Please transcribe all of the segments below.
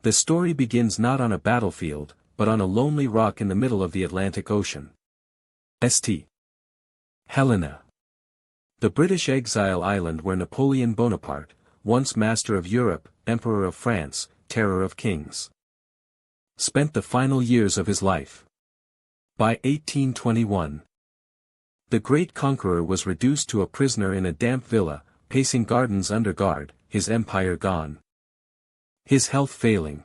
The story begins not on a battlefield, but on a lonely rock in the middle of the Atlantic Ocean. St. Helena. The British exile island where Napoleon Bonaparte, once master of Europe, Emperor of France, terror of kings, spent the final years of his life. By 1821, the great conqueror was reduced to a prisoner in a damp villa, pacing gardens under guard, his empire gone, his health failing.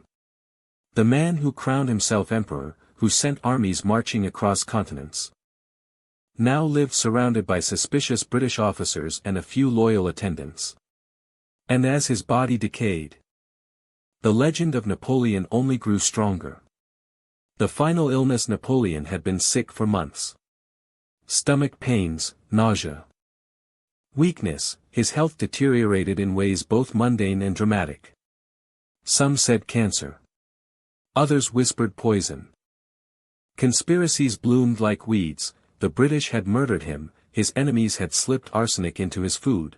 The man who crowned himself emperor, who sent armies marching across continents, now lived surrounded by suspicious British officers and a few loyal attendants. And as his body decayed, the legend of Napoleon only grew stronger. The final illness: Napoleon had been sick for months. Stomach pains, nausea, weakness, his health deteriorated in ways both mundane and dramatic. Some said cancer. Others whispered poison. Conspiracies bloomed like weeds. The British had murdered him, his enemies had slipped arsenic into his food.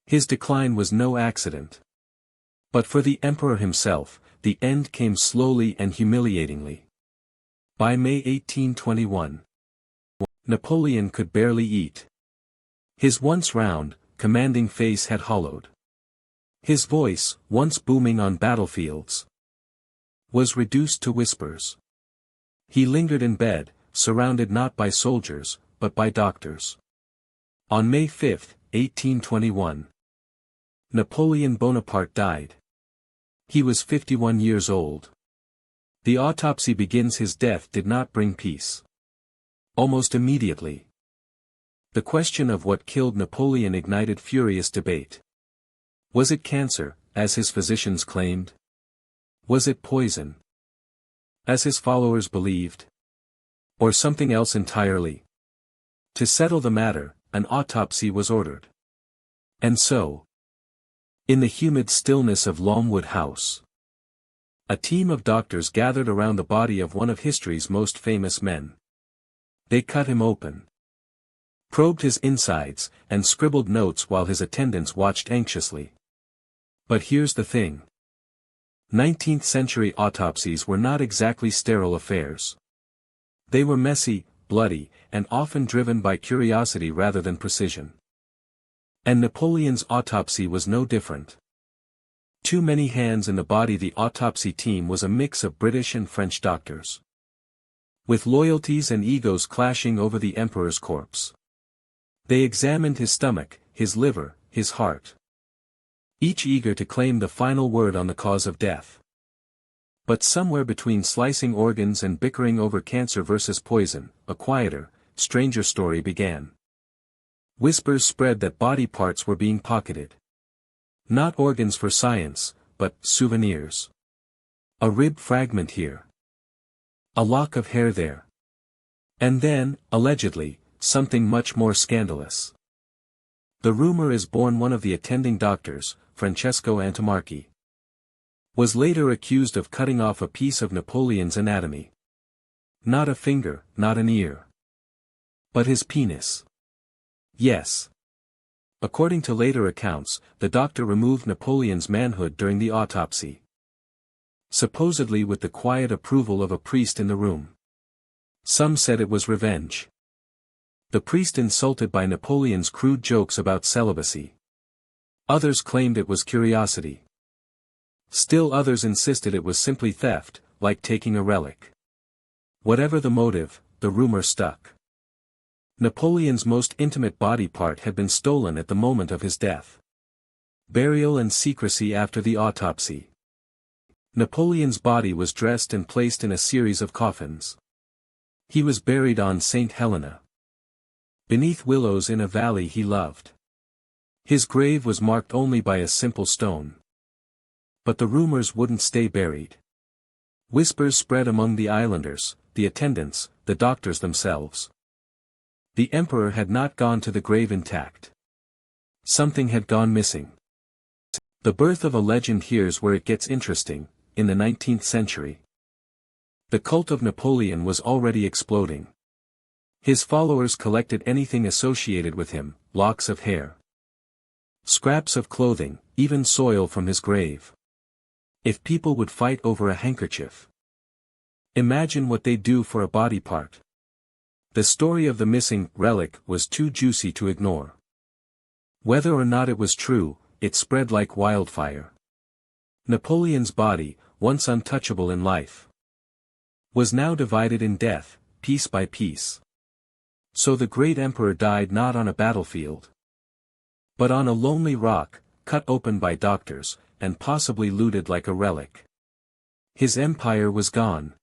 His decline was no accident. But for the emperor himself, the end came slowly and humiliatingly. By May 1821, Napoleon could barely eat. His once round, commanding face had hollowed. His voice, once booming on battlefields, was reduced to whispers. He lingered in bed, surrounded not by soldiers, but by doctors. On May 5, 1821, Napoleon Bonaparte died. He was 51 years old. The autopsy begins. His death did not bring peace. Almost immediately, the question of what killed Napoleon ignited furious debate. Was it cancer, as his physicians claimed? Was it poison, as his followers believed? Or something else entirely? To settle the matter, an autopsy was ordered. And so, in the humid stillness of Longwood House, a team of doctors gathered around the body of one of history's most famous men. They cut him open, probed his insides, and scribbled notes while his attendants watched anxiously. But here's the thing. 19th-century autopsies were not exactly sterile affairs. They were messy, bloody, and often driven by curiosity rather than precision. And Napoleon's autopsy was no different. Too many hands in the body. The autopsy team was a mix of British and French doctors, with loyalties and egos clashing over the emperor's corpse. They examined his stomach, his liver, his heart, each eager to claim the final word on the cause of death. But somewhere between slicing organs and bickering over cancer versus poison, a quieter, stranger story began. Whispers spread that body parts were being pocketed. Not organs for science, but souvenirs. A rib fragment here, a lock of hair there. And then, allegedly, something much more scandalous. The rumor is born: one of the attending doctors, Francesco Antomarchi, was later accused of cutting off a piece of Napoleon's anatomy. Not a finger, not an ear, but his penis. Yes. According to later accounts, the doctor removed Napoleon's manhood during the autopsy, supposedly with the quiet approval of a priest in the room. Some said it was revenge. The priest insulted by Napoleon's crude jokes about celibacy. Others claimed it was curiosity. Still others insisted it was simply theft, like taking a relic. Whatever the motive, the rumor stuck. Napoleon's most intimate body part had been stolen at the moment of his death. Burial and secrecy after the autopsy. Napoleon's body was dressed and placed in a series of coffins. He was buried on St. Helena, beneath willows in a valley he loved. His grave was marked only by a simple stone. But the rumors wouldn't stay buried. Whispers spread among the islanders, the attendants, the doctors themselves. The emperor had not gone to the grave intact. Something had gone missing. The birth of a legend. Here's where it gets interesting. In the 19th century, the cult of Napoleon was already exploding. His followers collected anything associated with him: locks of hair, scraps of clothing, even soil from his grave. If people would fight over a handkerchief, imagine what they'd do for a body part. The story of the missing relic was too juicy to ignore. Whether or not it was true, it spread like wildfire. Napoleon's body, once untouchable in life, was now divided in death, piece by piece. So the great emperor died not on a battlefield, but on a lonely rock, cut open by doctors, and possibly looted like a relic. His empire was gone.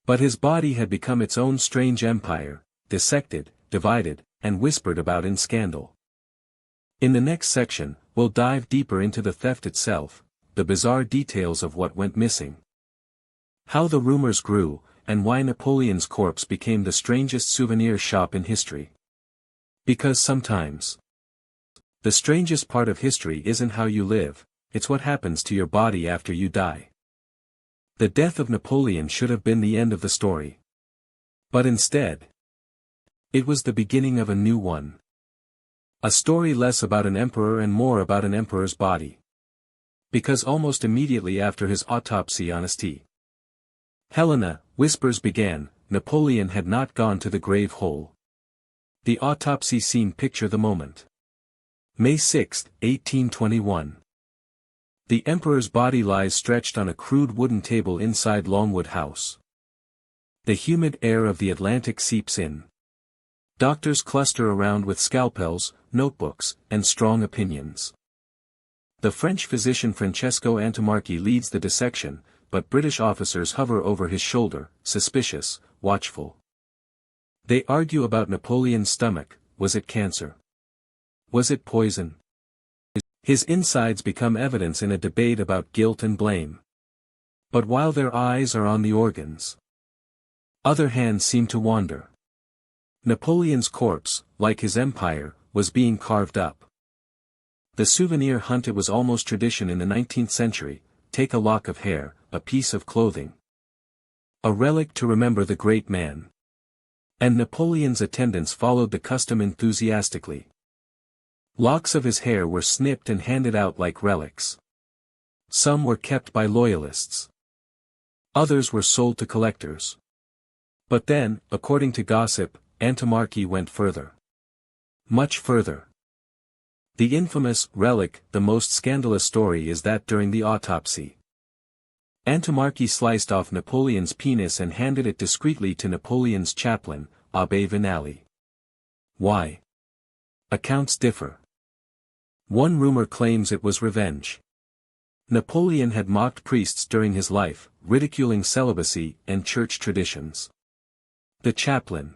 But his body had become its own strange empire, dissected, divided, and whispered about in scandal. In the next section, we'll dive deeper into the theft itself, the bizarre details of what went missing, how the rumors grew, and why Napoleon's corpse became the strangest souvenir shop in history. Because sometimes, the strangest part of history isn't how you live, it's what happens to your body after you die. The death of Napoleon should have been the end of the story. But instead, it was the beginning of a new one. A story less about an emperor and more about an emperor's body. Because almost immediately after his autopsy on St. Helena, whispers began. Napoleon had not gone to the grave hole. The autopsy scene. Picture the moment. May 6, 1821. The emperor's body lies stretched on a crude wooden table inside Longwood House. The humid air of the Atlantic seeps in. Doctors cluster around with scalpels, notebooks, and strong opinions. The French physician Francesco Antomarchi leads the dissection, but British officers hover over his shoulder, suspicious, watchful. They argue about Napoleon's stomach. Was it cancer? Was it poison? His insides become evidence in a debate about guilt and blame. But while their eyes are on the organs, other hands seem to wander. Napoleon's corpse, like his empire, was being carved up. The souvenir hunt. It was almost tradition in the 19th century. Take a lock of hair, a piece of clothing, a relic to remember the great man. And Napoleon's attendants followed the custom enthusiastically. Locks of his hair were snipped and handed out like relics. Some were kept by loyalists. Others were sold to collectors. But then, according to gossip, Antomarchi went further. Much further. The infamous relic. The most scandalous story is that during the autopsy, Antomarchi sliced off Napoleon's penis and handed it discreetly to Napoleon's chaplain, Abbé Vinali. Why? Accounts differ. One rumor claims it was revenge. Napoleon had mocked priests during his life, ridiculing celibacy and church traditions. The chaplain,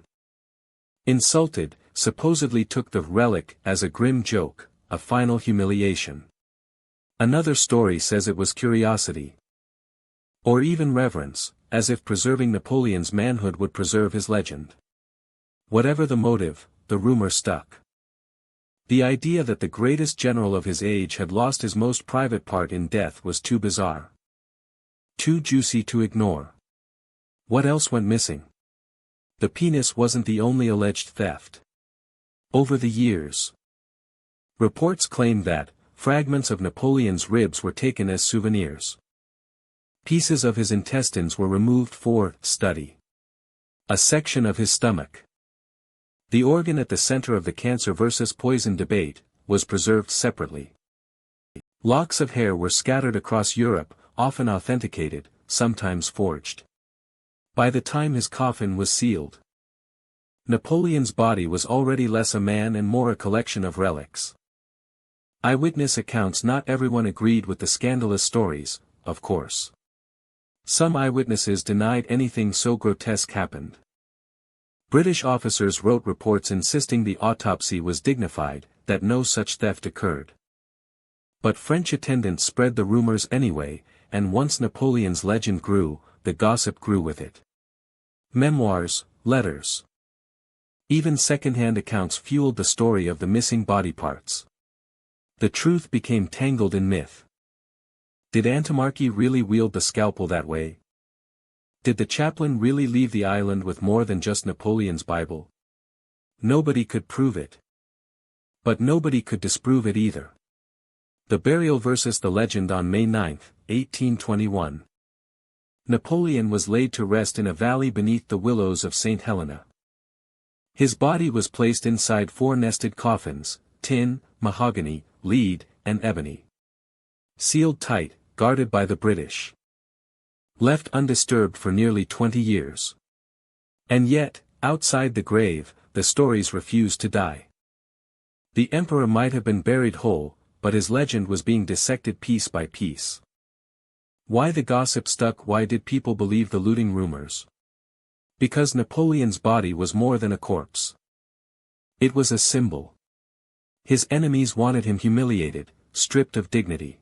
insulted, supposedly took the relic as a grim joke, a final humiliation. Another story says it was curiosity, or even reverence, as if preserving Napoleon's manhood would preserve his legend. Whatever the motive, the rumor stuck. The idea that the greatest general of his age had lost his most private part in death was too bizarre, too juicy to ignore. What else went missing? The penis wasn't the only alleged theft. Over the years, reports claimed that fragments of Napoleon's ribs were taken as souvenirs. Pieces of his intestines were removed for study. A section of his stomach, the organ at the center of the cancer versus poison debate, was preserved separately. Locks of hair were scattered across Europe, often authenticated, sometimes forged. By the time his coffin was sealed, Napoleon's body was already less a man and more a collection of relics. Eyewitness accounts. Not everyone agreed with the scandalous stories, of course. Some eyewitnesses denied anything so grotesque happened. British officers wrote reports insisting the autopsy was dignified, that no such theft occurred. But French attendants spread the rumors anyway, and once Napoleon's legend grew, the gossip grew with it. Memoirs, letters, even second-hand accounts fueled the story of the missing body parts. The truth became tangled in myth. Did Antomarchi really wield the scalpel that way? Did the chaplain really leave the island with more than just Napoleon's Bible? Nobody could prove it. But nobody could disprove it either. The burial versus the legend. On May 9, 1821. Napoleon was laid to rest in a valley beneath the willows of St. Helena. His body was placed inside 4 nested coffins, tin, mahogany, lead, and ebony. Sealed tight, guarded by the British. Left undisturbed for nearly 20 years. And yet, outside the grave, the stories refused to die. The emperor might have been buried whole, but his legend was being dissected piece by piece. Why the gossip stuck? Why did people believe the looting rumors? Because Napoleon's body was more than a corpse. It was a symbol. His enemies wanted him humiliated, stripped of dignity.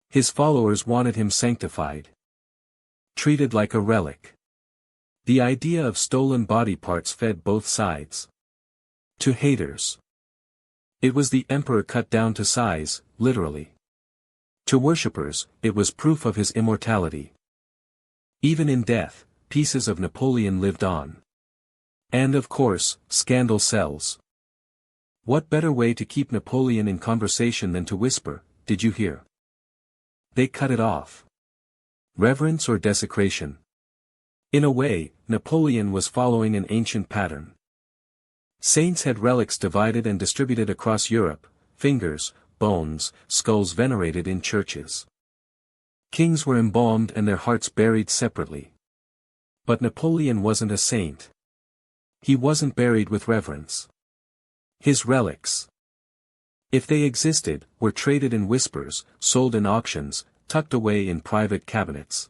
His followers wanted him sanctified. Treated like a relic. The idea of stolen body parts fed both sides. To haters, it was the emperor cut down to size, literally. To worshippers, it was proof of his immortality. Even in death, pieces of Napoleon lived on. And of course, scandal sells. What better way to keep Napoleon in conversation than to whisper, "Did you hear? They cut it off." Reverence or desecration? In a way, Napoleon was following an ancient pattern. Saints had relics divided and distributed across Europe, fingers, bones, skulls venerated in churches. Kings were embalmed and their hearts buried separately. But Napoleon wasn't a saint. He wasn't buried with reverence. His relics, if they existed, were traded in whispers, sold in auctions, tucked away in private cabinets.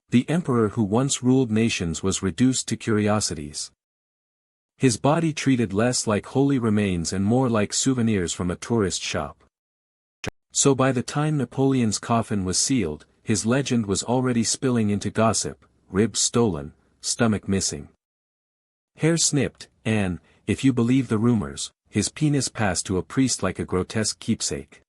The emperor who once ruled nations was reduced to curiosities. His body treated less like holy remains and more like souvenirs from a tourist shop. So by the time Napoleon's coffin was sealed, his legend was already spilling into gossip: ribs stolen, stomach missing, hair snipped, and, if you believe the rumors, his penis passed to a priest like a grotesque keepsake.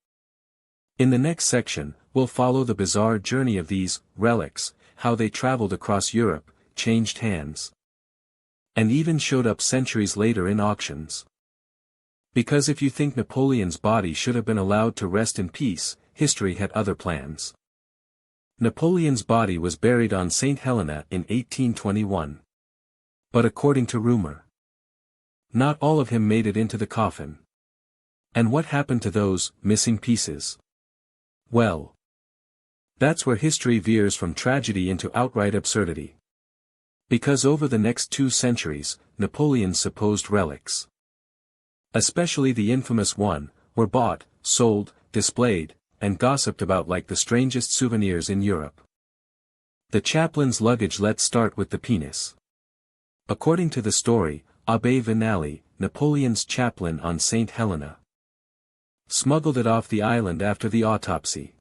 In the next section, we'll follow the bizarre journey of these relics, how they traveled across Europe, changed hands, and even showed up centuries later in auctions. Because if you think Napoleon's body should have been allowed to rest in peace, history had other plans. Napoleon's body was buried on St. Helena in 1821. But according to rumor, not all of him made it into the coffin. And what happened to those missing pieces? Well, that's where history veers from tragedy into outright absurdity. Because over the next 2 centuries, Napoleon's supposed relics, especially the infamous one, were bought, sold, displayed, and gossiped about like the strangest souvenirs in Europe. The chaplain's luggage. Let's start with the penis. According to the story, Abbé Vinali, Napoleon's chaplain on St. Helena, smuggled it off the island after the autopsy.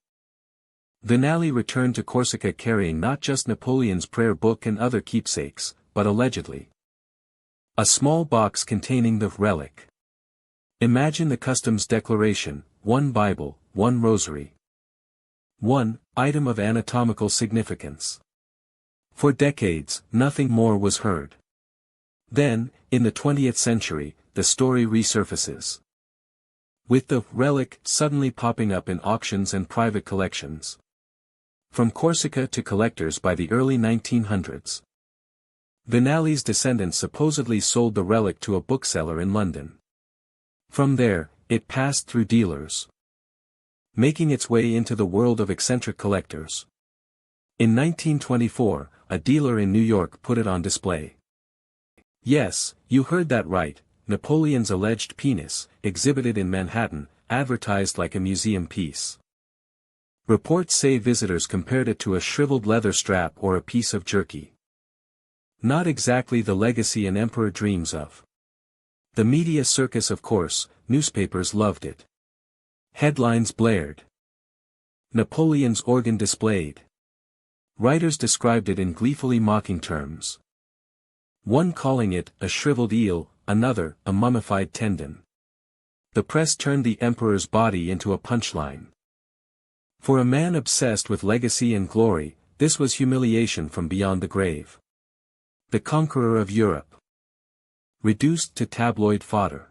Vinali returned to Corsica carrying not just Napoleon's prayer book and other keepsakes, but allegedly a small box containing the relic. Imagine the customs declaration: 1 Bible, 1 rosary, 1 item of anatomical significance. For decades, nothing more was heard. Then, in the 20th century, the story resurfaces, with the relic suddenly popping up in auctions and private collections. From Corsica to collectors by the early 1900s. Vinali's descendants supposedly sold the relic to a bookseller in London. From there, it passed through dealers, making its way into the world of eccentric collectors. In 1924, a dealer in New York put it on display. Yes, you heard that right, Napoleon's alleged penis, exhibited in Manhattan, advertised like a museum piece. Reports say visitors compared it to a shriveled leather strap or a piece of jerky. Not exactly the legacy an emperor dreams of. The media circus, of course, newspapers loved it. Headlines blared. Napoleon's organ displayed. Writers described it in gleefully mocking terms. One calling it a shriveled eel, another a mummified tendon. The press turned the emperor's body into a punchline. For a man obsessed with legacy and glory, this was humiliation from beyond the grave. The conqueror of Europe, reduced to tabloid fodder.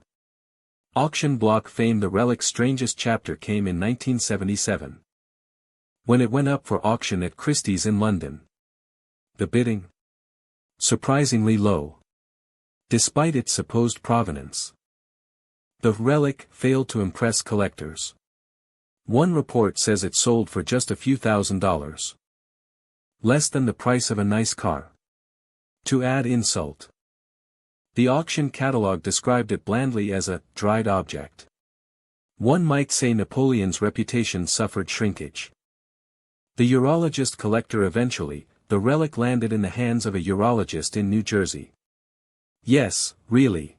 Auction block fame. The relic's strangest chapter came in 1977. when it went up for auction at Christie's in London. The bidding? Surprisingly low. Despite its supposed provenance. The relic failed to impress collectors. One report says it sold for just a few $1,000s. Less than the price of a nice car. To add insult, the auction catalogue described it blandly as a dried object. One might say Napoleon's reputation suffered shrinkage. The urologist collector eventually, the relic landed in the hands of a urologist in New Jersey. Yes, really.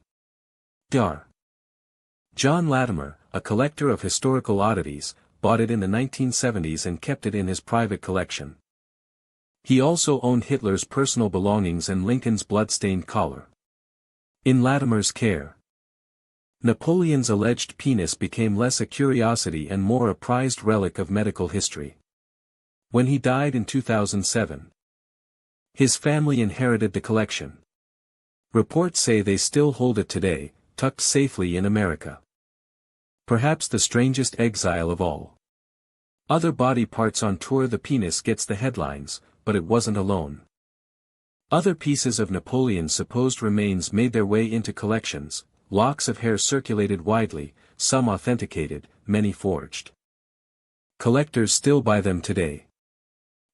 Dr. John Latimer, a collector of historical oddities, bought it in the 1970s and kept it in his private collection. He also owned Hitler's personal belongings and Lincoln's blood-stained collar. In Latimer's care, Napoleon's alleged penis became less a curiosity and more a prized relic of medical history. When he died in 2007, his family inherited the collection. Reports say they still hold it today, tucked safely in America. Perhaps the strangest exile of all. Other body parts on tour. The penis gets the headlines, but it wasn't alone. Other pieces of Napoleon's supposed remains made their way into collections. Locks of hair circulated widely, some authenticated, many forged. Collectors still buy them today.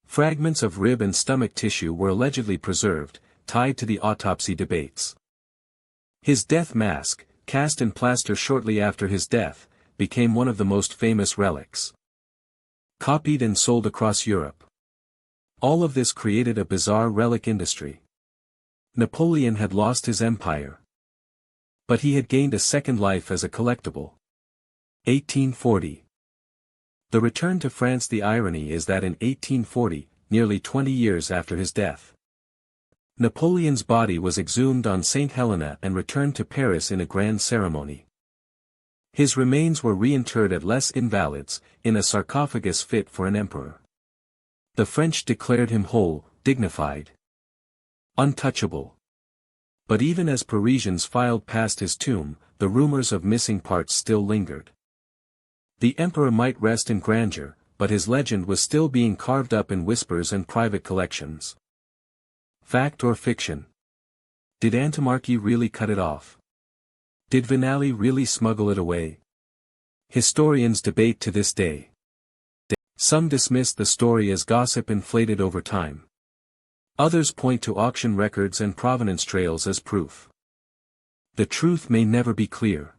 Fragments of rib and stomach tissue were allegedly preserved, tied to the autopsy debates. His death mask, cast in plaster shortly after his death, became one of the most famous relics. Copied and sold across Europe. All of this created a bizarre relic industry. Napoleon had lost his empire. But he had gained a second life as a collectible. 1840. The return to France. The irony is that in 1840, nearly 20 years after his death, Napoleon's body was exhumed on St. Helena and returned to Paris in a grand ceremony. His remains were reinterred at Les Invalides, in a sarcophagus fit for an emperor. The French declared him whole, dignified, untouchable. But even as Parisians filed past his tomb, the rumors of missing parts still lingered. The emperor might rest in grandeur, but his legend was still being carved up in whispers and private collections. Fact or fiction? Did Antimarchy really cut it off? Did Vinali really smuggle it away? Historians debate to this day. Some dismiss the story as gossip inflated over time. Others point to auction records and provenance trails as proof. The truth may never be clear.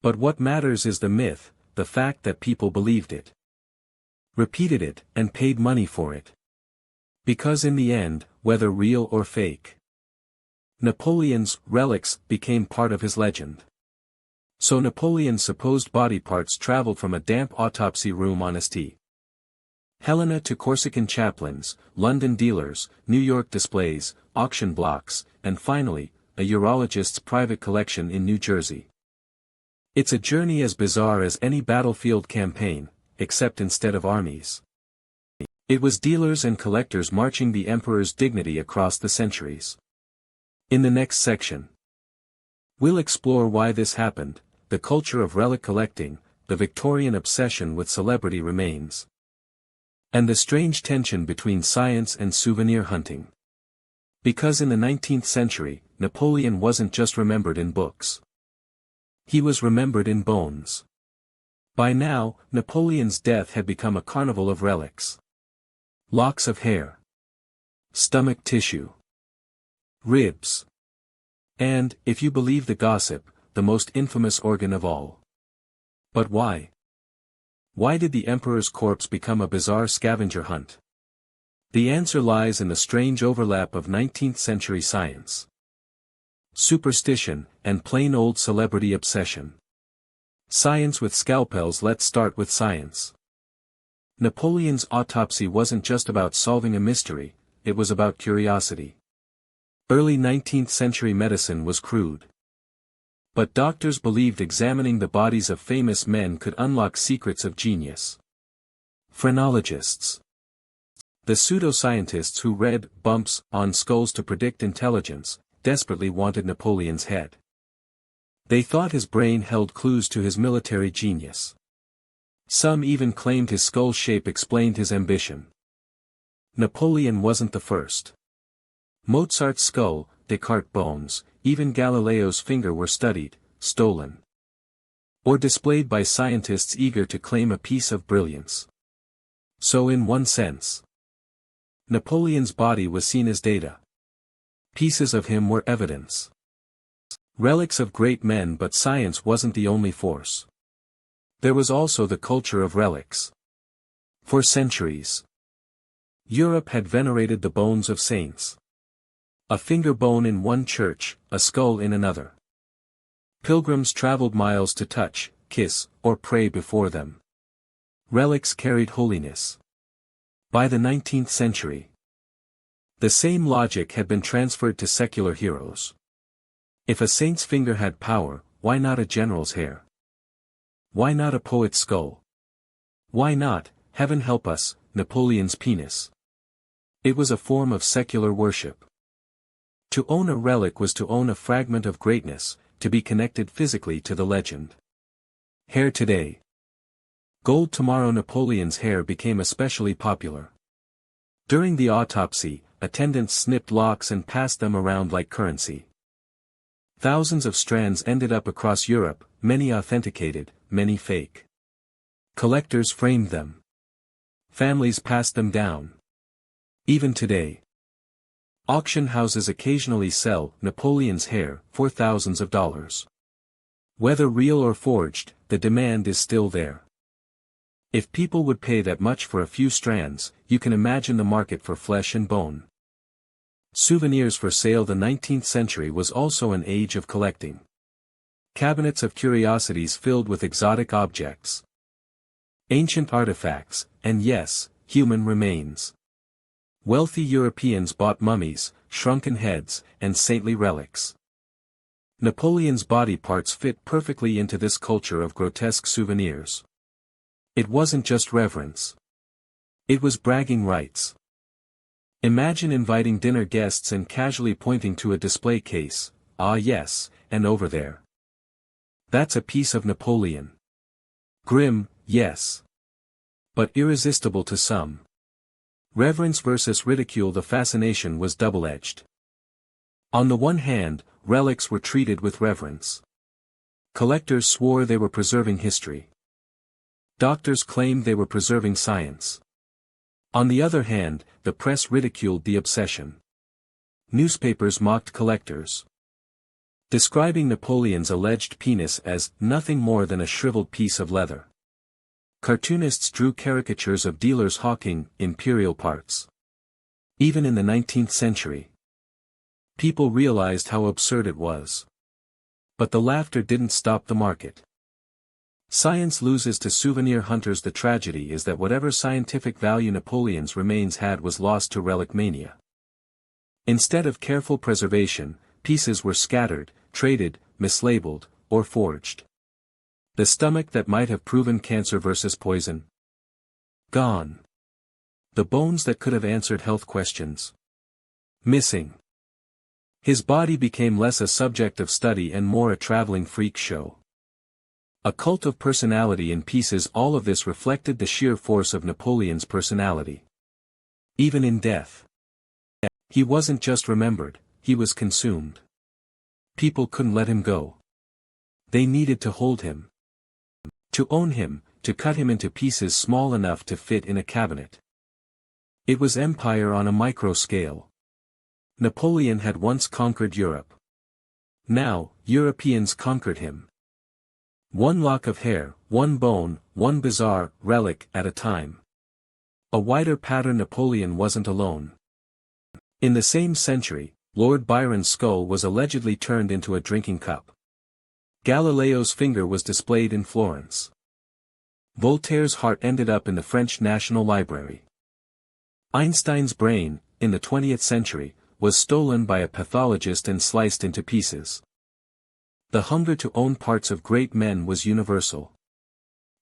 But what matters is the myth, the fact that people believed it, repeated it, and paid money for it. Because in the end, whether real or fake, Napoleon's relics became part of his legend. So Napoleon's supposed body parts traveled from a damp autopsy room on St. Helena to Corsican chaplains, London dealers, New York displays, auction blocks, and finally, a urologist's private collection in New Jersey. It's a journey as bizarre as any battlefield campaign, except instead of armies, it was dealers and collectors marching the emperor's dignity across the centuries. In the next section, we'll explore why this happened, the culture of relic collecting, the Victorian obsession with celebrity remains, and the strange tension between science and souvenir hunting. Because in the 19th century, Napoleon wasn't just remembered in books. He was remembered in bones. By now, Napoleon's death had become a carnival of relics. Locks of hair, stomach tissue, ribs, and, if you believe the gossip, the most infamous organ of all. But why? Why did the emperor's corpse become a bizarre scavenger hunt? The answer lies in the strange overlap of 19th-century science, superstition, and plain old celebrity obsession. Science with scalpels. Let's start with science. Napoleon's autopsy wasn't just about solving a mystery, it was about curiosity. Early 19th-century medicine was crude. But doctors believed examining the bodies of famous men could unlock secrets of genius. Phrenologists, the pseudoscientists who read bumps on skulls to predict intelligence, desperately wanted Napoleon's head. They thought his brain held clues to his military genius. Some even claimed his skull shape explained his ambition. Napoleon wasn't the first. Mozart's skull, Descartes' bones, even Galileo's finger were studied, stolen, or displayed by scientists eager to claim a piece of brilliance. So in one sense, Napoleon's body was seen as data. Pieces of him were evidence. Relics of great men, but science wasn't the only force. There was also the culture of relics. For centuries, Europe had venerated the bones of saints. A finger bone in one church, a skull in another. Pilgrims traveled miles to touch, kiss, or pray before them. Relics carried holiness. By the 19th century, the same logic had been transferred to secular heroes. If a saint's finger had power, why not a general's hair? Why not a poet's skull? Why not, heaven help us, Napoleon's penis? It was a form of secular worship. To own a relic was to own a fragment of greatness, to be connected physically to the legend. Hair today, gold tomorrow. Napoleon's hair became especially popular. During the autopsy, attendants snipped locks and passed them around like currency. Thousands of strands ended up across Europe, many authenticated, many fake. Collectors framed them. Families passed them down. Even today, auction houses occasionally sell Napoleon's hair for thousands of dollars. Whether real or forged, the demand is still there. If people would pay that much for a few strands, you can imagine the market for flesh and bone. Souvenirs for sale. The 19th century was also an age of collecting. Cabinets of curiosities filled with exotic objects, ancient artifacts, and yes, human remains. Wealthy Europeans bought mummies, shrunken heads, and saintly relics. Napoleon's body parts fit perfectly into this culture of grotesque souvenirs. It wasn't just reverence. It was bragging rights. Imagine inviting dinner guests and casually pointing to a display case, ah yes, and over there. That's a piece of Napoleon. Grim, yes, but irresistible to some. Reverence versus ridicule. The fascination was double-edged. On the one hand, relics were treated with reverence. Collectors swore they were preserving history. Doctors claimed they were preserving science. On the other hand, the press ridiculed the obsession. Newspapers mocked collectors, describing Napoleon's alleged penis as nothing more than a shriveled piece of leather. Cartoonists drew caricatures of dealers hawking imperial parts. Even in the 19th century, people realized how absurd it was. But the laughter didn't stop the market. Science loses to souvenir hunters. The tragedy is that whatever scientific value Napoleon's remains had was lost to relic mania. Instead of careful preservation, pieces were scattered, traded, mislabeled, or forged. The stomach that might have proven cancer versus poison? Gone. The bones that could have answered health questions? Missing. His body became less a subject of study and more a traveling freak show. A cult of personality in pieces. All of this reflected the sheer force of Napoleon's personality. Even in death, he wasn't just remembered, he was consumed. People couldn't let him go. They needed to hold him. To own him, to cut him into pieces small enough to fit in a cabinet. It was empire on a micro scale. Napoleon had once conquered Europe. Now, Europeans conquered him. One lock of hair, one bone, one bizarre relic at a time. A wider pattern. Napoleon wasn't alone. In the same century, Lord Byron's skull was allegedly turned into a drinking cup. Galileo's finger was displayed in Florence. Voltaire's heart ended up in the French National Library. Einstein's brain, in the 20th century, was stolen by a pathologist and sliced into pieces. The hunger to own parts of great men was universal.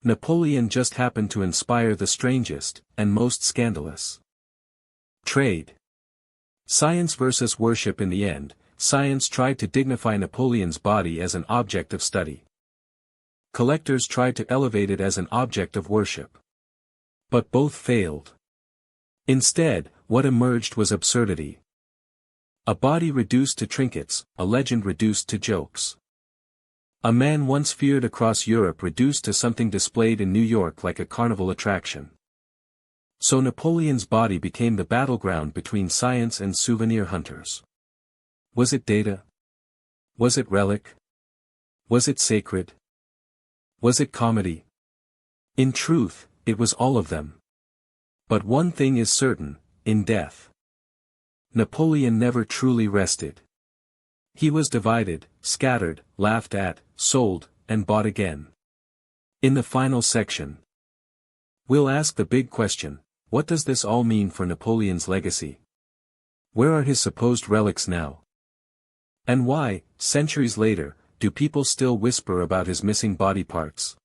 Napoleon just happened to inspire the strangest, and most scandalous trade. Science versus worship. In the end, science tried to dignify Napoleon's body as an object of study. collectors tried to elevate it as an object of worship. But both failed. Instead, what emerged was absurdity. A body reduced to trinkets, a legend reduced to jokes. A man once feared across Europe reduced to something displayed in New York like a carnival attraction. So Napoleon's body became the battleground between science and souvenir hunters. Was it data? Was it relic? Was it sacred? Was it comedy? In truth, it was all of them. But one thing is certain, in death, Napoleon never truly rested. He was divided, scattered, laughed at, sold, and bought again. In the final section, we'll ask the big question: what does this all mean for Napoleon's legacy? Where are his supposed relics now? And why, centuries later, do people still whisper about his missing body parts?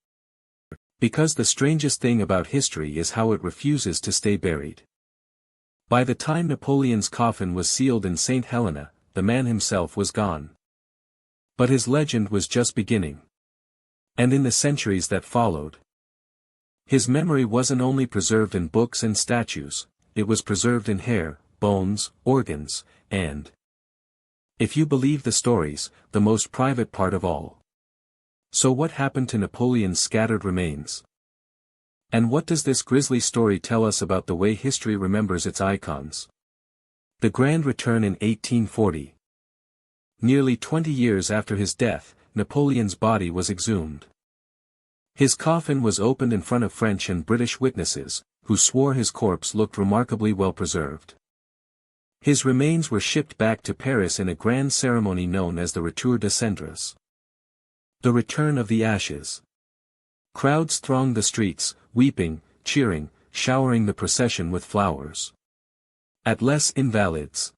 Because the strangest thing about history is how it refuses to stay buried. By the time Napoleon's coffin was sealed in St. Helena, the man himself was gone. But his legend was just beginning. And in the centuries that followed, his memory wasn't only preserved in books and statues, it was preserved in hair, bones, organs, and, if you believe the stories, the most private part of all. So what happened to Napoleon's scattered remains? And what does this grisly story tell us about the way history remembers its icons? The Grand Return in 1840. Nearly 20 years after his death, Napoleon's body was exhumed. His coffin was opened in front of French and British witnesses, who swore his corpse looked remarkably well preserved. His remains were shipped back to Paris in a grand ceremony known as the Retour des Cendres. The return of the ashes. Crowds thronged the streets, weeping, cheering, showering the procession with flowers. At Les Invalides,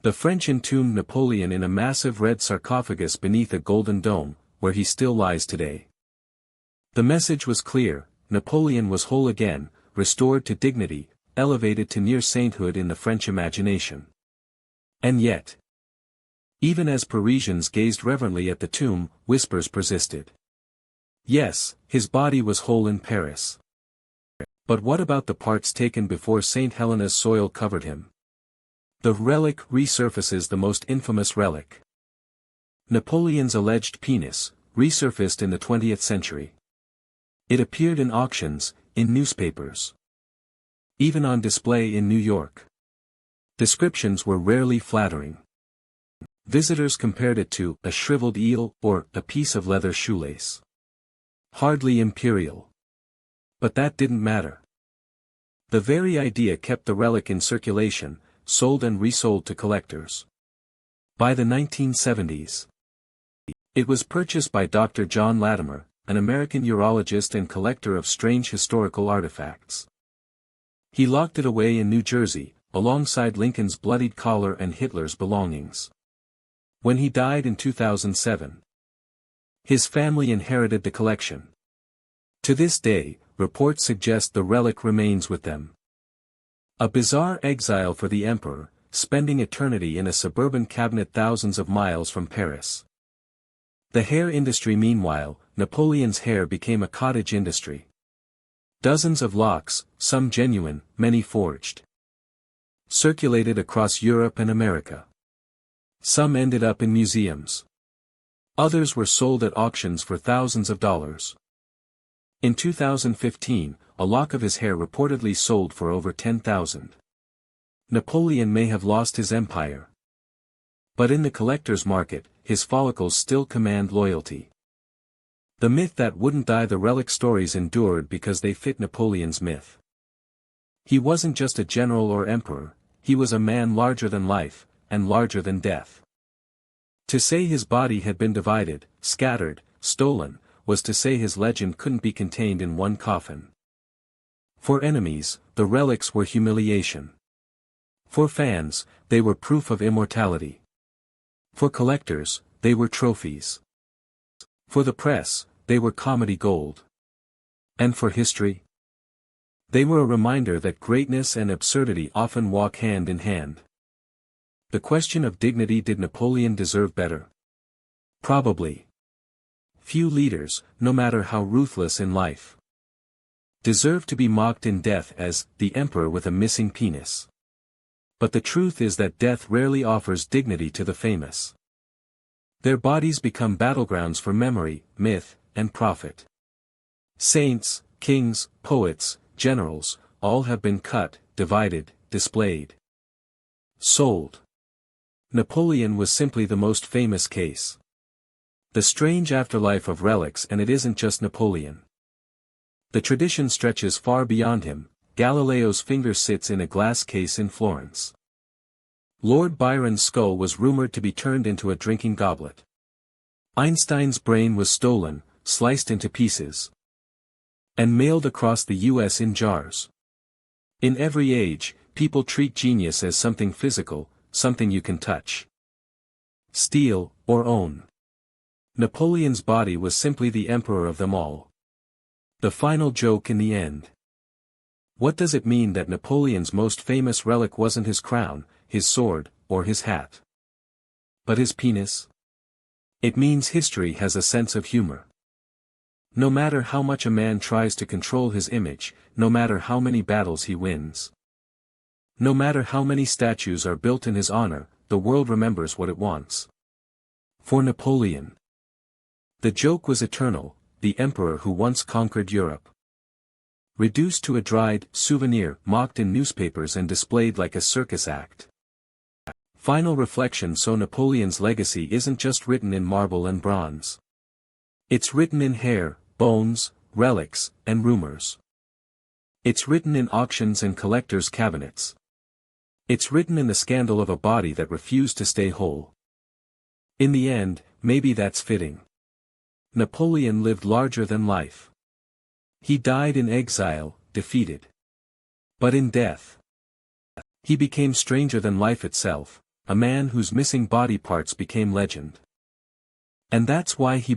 the French entombed Napoleon in a massive red sarcophagus beneath a golden dome, where he still lies today. The message was clear: Napoleon was whole again, restored to dignity, elevated to near sainthood in the French imagination. And yet, even as Parisians gazed reverently at the tomb, whispers persisted. Yes, his body was whole in Paris. But what about the parts taken before St. Helena's soil covered him? The relic resurfaces, the most infamous relic. Napoleon's alleged penis, resurfaced in the 20th century. It appeared in auctions, in newspapers, even on display in New York. Descriptions were rarely flattering. Visitors compared it to a shriveled eel or a piece of leather shoelace. Hardly imperial. But that didn't matter. The very idea kept the relic in circulation, sold and resold to collectors. By the 1970s, it was purchased by Dr. John Latimer, an American urologist and collector of strange historical artifacts. He locked it away in New Jersey, alongside Lincoln's bloodied collar and Hitler's belongings. When he died in 2007, his family inherited the collection. To this day, reports suggest the relic remains with them. A bizarre exile for the emperor, spending eternity in a suburban cabinet thousands of miles from Paris. The hair industry. Meanwhile, Napoleon's hair became a cottage industry. Dozens of locks, some genuine, many forged, circulated across Europe and America. Some ended up in museums. Others were sold at auctions for thousands of dollars. In 2015, a lock of his hair reportedly sold for over $10,000. Napoleon may have lost his empire, but in the collector's market, his follicles still command loyalty. The myth that wouldn't die. The relic stories endured because they fit Napoleon's myth. He wasn't just a general or emperor, he was a man larger than life, and larger than death. To say his body had been divided, scattered, stolen, was to say his legend couldn't be contained in one coffin. For enemies, the relics were humiliation. For fans, they were proof of immortality. For collectors, they were trophies. For the press, they were comedy gold. And for history, they were a reminder that greatness and absurdity often walk hand in hand. The question of dignity: did Napoleon deserve better? Probably. Few leaders, no matter how ruthless in life, deserve to be mocked in death as the emperor with a missing penis. But the truth is that death rarely offers dignity to the famous. Their bodies become battlegrounds for memory, myth, and prophet. Saints, kings, poets, generals, all have been cut, divided, displayed, sold. Napoleon was simply the most famous case. The strange afterlife of relics, and it isn't just Napoleon. The tradition stretches far beyond him. Galileo's finger sits in a glass case in Florence. Lord Byron's skull was rumored to be turned into a drinking goblet. Einstein's brain was stolen, sliced into pieces, and mailed across the US in jars. In every age, people treat genius as something physical, something you can touch, steal, or own. Napoleon's body was simply the emperor of them all. The final joke in the end. What does it mean that Napoleon's most famous relic wasn't his crown, his sword, or his hat, but his penis? It means history has a sense of humor. No matter how much a man tries to control his image, no matter how many battles he wins, no matter how many statues are built in his honor, the world remembers what it wants. For Napoleon, the joke was eternal, the emperor who once conquered Europe. Reduced to a dried souvenir, mocked in newspapers and displayed like a circus act. Final reflection: so Napoleon's legacy isn't just written in marble and bronze. It's written in hair, bones, relics, and rumors. It's written in auctions and collectors' cabinets. It's written in the scandal of a body that refused to stay whole. In the end, maybe that's fitting. Napoleon lived larger than life. He died in exile, defeated. But in death, he became stranger than life itself, a man whose missing body parts became legend. And that's why he